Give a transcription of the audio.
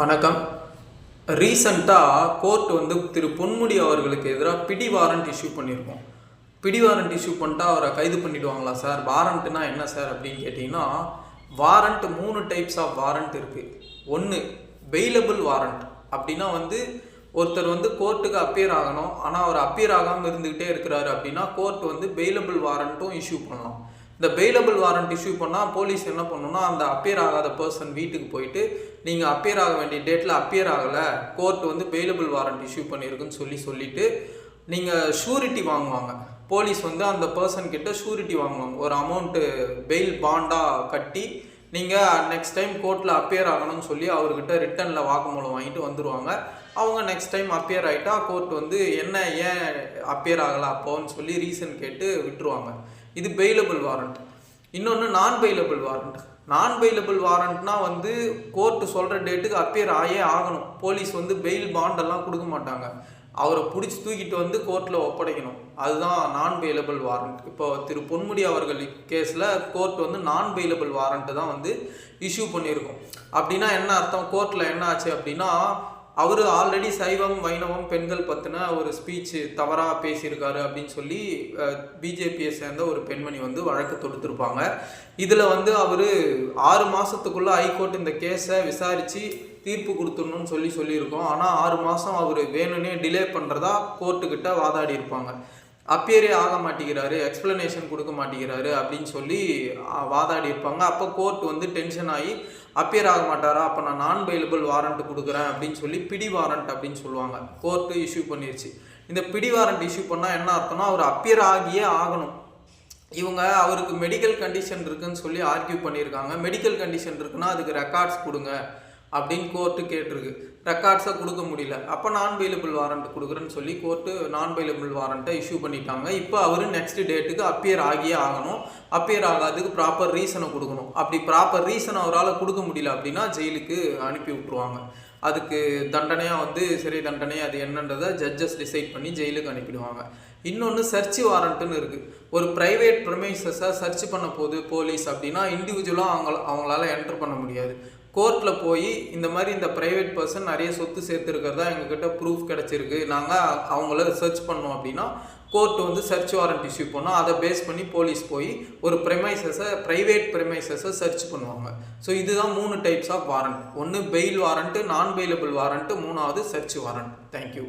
வணக்கம். ரீசெண்டாக கோர்ட் வந்து திரு பொன்முடி அவர்களுக்கு எதிராக பிடி வாரண்ட் இஷ்யூ பண்ணியிருக்கோம். பிடி வாரண்ட் இஷ்யூ பண்ணிட்டா அவரை கைது பண்ணிவிடுவாங்களா சார்? வாரண்ட்டுனா என்ன சார் அப்படின்னு கேட்டிங்கன்னா, வாரண்ட் 3 டைப்ஸ் ஆஃப் வாரண்ட் இருக்குது. ஒன்று பெயிலபிள் வாரண்ட். அப்படின்னா வந்து ஒருத்தர் வந்து கோர்ட்டுக்கு அப்பியர் ஆகணும், ஆனால் அவர் அப்பியர் ஆகாமல் இருந்துக்கிட்டே இருக்கிறாரு அப்படின்னா கோர்ட் வந்து பெயிலபிள் வாரண்ட்டும் இஷ்யூ பண்ணலாம். இந்த பெயிலபிள் வாரண்ட் இஷ்யூ பண்ணால் போலீஸ் என்ன பண்ணணும்னா, அந்த அப்பியர் ஆகாத பர்சன் வீட்டுக்கு போயிட்டு நீங்கள் அப்பியர் ஆக வேண்டிய டேட்டில் அப்பியர் ஆகலை, கோர்ட் வந்து பெயிலபிள் வாரண்ட் இஷ்யூ பண்ணியிருக்குன்னு சொல்லிட்டு நீங்கள் ஷூரிட்டி வாங்குவாங்க. போலீஸ் வந்து அந்த பர்சன் கிட்ட ஷூரிட்டி வாங்குவாங்க. ஒரு அமௌண்ட்டு பெயில் பாண்டாக கட்டி நீங்கள் நெக்ஸ்ட் டைம் கோர்ட்டில் அப்பியர் ஆகணும்னு சொல்லி அவர்கிட்ட ரிட்டனில் வாக்குமூலம் வாங்கிட்டு வந்துடுவாங்க. அவங்க நெக்ஸ்ட் டைம் அப்பியர் ஆகிட்டா கோர்ட் வந்து ஏன் அப்பியர் ஆகலை அப்போன்னு சொல்லி ரீசன் கேட்டு விட்டுருவாங்க. இது பெயிலபிள் வாரண்ட். இன்னொன்று நான் பெயிலபிள் வாரண்ட். நான் பெயிலபிள் வாரண்ட்னா வந்து கோர்ட்டு சொல்கிற டேட்டுக்கு அப்பியர் ஆகணும். போலீஸ் வந்து பெயில் பாண்டெல்லாம் கொடுக்க மாட்டாங்க. அவரை பிடிச்சி தூக்கிட்டு வந்து கோர்ட்டில் ஒப்படைக்கணும். அதுதான் நான் பெயிலபிள் வாரண்ட். இப்போ திரு பொன்முடி அவர்கள் கேஸில் கோர்ட் வந்து நான் பெயிலபிள் வாரண்ட்டு தான் வந்து இஷ்யூ பண்ணியிருக்கோம். அப்படின்னா என்ன அர்த்தம்? கோர்ட்டில் என்ன ஆச்சு அப்படின்னா, அவர் ஆல்ரெடி சைவம் வைணவம் பெண்கள் பற்றின ஒரு ஸ்பீச்சு தவறாக பேசியிருக்காரு அப்படின்னு சொல்லி பிஜேபியை சேர்ந்த ஒரு பெண்மணி வந்து வழக்கு தொடுத்திருப்பாங்க. இதில் வந்து அவர் 6 மாதத்துக்குள்ளே ஹைகோர்ட் இந்த கேஸை விசாரித்து தீர்ப்பு கொடுத்துடணும்னு சொல்லியிருக்கோம். ஆனால் 6 மாதம் அவர் வேணும்னே டிலே பண்ணுறதா கோர்ட்டுக்கிட்ட வாதாடி இருப்பாங்க. அப்பியரே ஆக மாட்டேங்கிறாரு, எக்ஸ்பிளனேஷன் கொடுக்க மாட்டேங்கிறாரு அப்படின்னு சொல்லி வாதாடி இருப்பாங்க. அப்போ கோர்ட் வந்து டென்ஷன் ஆகி அப்பியர் ஆக மாட்டாரா, அப்போ நான் பெயிலபிள் வாரண்ட் கொடுக்குறேன் அப்படின்னு சொல்லி பிடி வாரண்ட் அப்படின்னு சொல்லுவாங்க. கோர்ட்டு இஷ்யூ பண்ணிருச்சு. இந்த பிடி வாரண்ட் இஷ்யூ பண்ணால் என்ன அர்த்தம்னா, அவர் அப்பியர் ஆகியே ஆகணும். இவங்க அவருக்கு மெடிக்கல் கண்டிஷன் இருக்குன்னு சொல்லி ஆர்கியூ பண்ணியிருக்காங்க. மெடிக்கல் கண்டிஷன் இருக்குன்னா அதுக்கு ரெக்கார்ட்ஸ் கொடுங்க அப்படின்னு கோர்ட்டு கேட்டிருக்கு. ரெக்கார்ட்ஸை கொடுக்க முடியல. அப்போ நான் பெயிலபிள் வாரண்ட் கொடுக்குறேன்னு சொல்லி கோர்ட்டு நான் பெயிலபிள் வாரண்ட்டை இஷ்யூ பண்ணிட்டாங்க. இப்போ அவர் நெக்ஸ்ட் டேட்டுக்கு அப்பியர் ஆகியே ஆகணும். அப்பியர் ஆகாததுக்கு ப்ராப்பர் ரீசனை கொடுக்கணும். அப்படி ப்ராப்பர் ரீசன் அவரால் கொடுக்க முடியல அப்படின்னா ஜெயிலுக்கு அனுப்பி விட்ருவாங்க. அதுக்கு தண்டனையாக வந்து சிறை தண்டனை அது என்னன்றதை ஜட்ஜஸ் டிசைட் பண்ணி ஜெயிலுக்கு அனுப்பிடுவாங்க. இன்னொன்று சர்ச் வாரண்ட்டுன்னு இருக்குது. ஒரு ப்ரைவேட் ப்ரெமைசஸை சர்ச் பண்ண போது போலீஸ் அப்படின்னா இண்டிவிஜுவலாக அவங்களால என்டர் பண்ண முடியாது. கோர்ட்டில் போய் இந்த மாதிரி இந்த ப்ரைவேட் பர்சன் நிறைய சொத்து சேர்த்துருக்கிறதா எங்ககிட்ட ப்ரூஃப் கிடச்சிருக்கு, நாங்கள் அவங்கள சர்ச் பண்ணோம் அப்படின்னா கோர்ட் வந்து சர்ச் வாரண்ட் இஷ்யூ பண்ணோம். அதை பேஸ் பண்ணி போலீஸ் போய் ஒரு ப்ரைவேட் ப்ரெமைசஸை சர்ச் பண்ணுவாங்க. ஸோ இதுதான் 3 டைப்ஸ் ஆஃப் வாரண்ட். ஒன்று bail warrant, non bailable warrant, 3வது சர்ச் வாரண்ட். தேங்க்யூ.